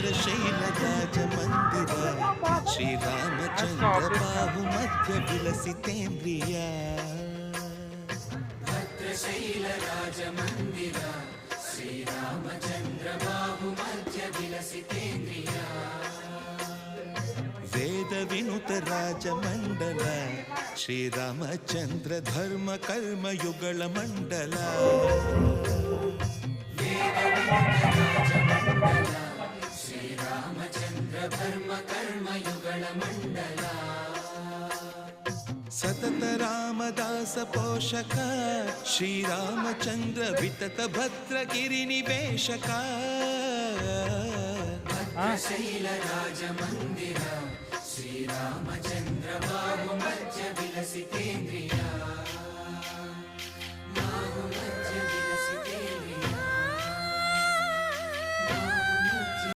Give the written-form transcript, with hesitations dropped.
ಭದ್ರಶೈಲರಾಜ ಮಂದಿರ ಶ್ರೀರಾಮಚಂದ್ರ ಬಾಹು ಮಧ್ಯ ವಿಲಸಿತೇಂದ್ರಿಯ ಭದ್ರಶೈಲರಾಜ ಮಂದಿರ ಶ್ರೀರಾಮಚಂದ್ರ ಬಾಹು ಮಧ್ಯ ವಿಲಸಿತೇಂದ್ರಿಯ ವೇದ ವಿನುತ ರಾಜ ಮಂಡಲ ಶ್ರೀರಾಮಚಂದ್ರ ಧರ್ಮ ಕರ್ಮಯುಗಳ ಮಂಡಲ ಶ್ರೀರಾಮಚಂದ್ರ ಧರ್ಮ ಕರ್ಮಯುಗಳ ಮಂಡಲ ಸತತ ರಾಮದಾಸ ಪೋಷಕ ಶ್ರೀರಾಮಚಂದ್ರ ವಿತತ ಭದ್ರಗಿರಿ ನಿವೇಶಕ ಭದ್ರಶೈಲರಾಜ ಮಂದಿರ ಶ್ರೀರಾಮಚಂದ್ರ ಬಾಹು ಮಧ್ಯ ವಿಲಸಿತೇಂದ್ರಿಯ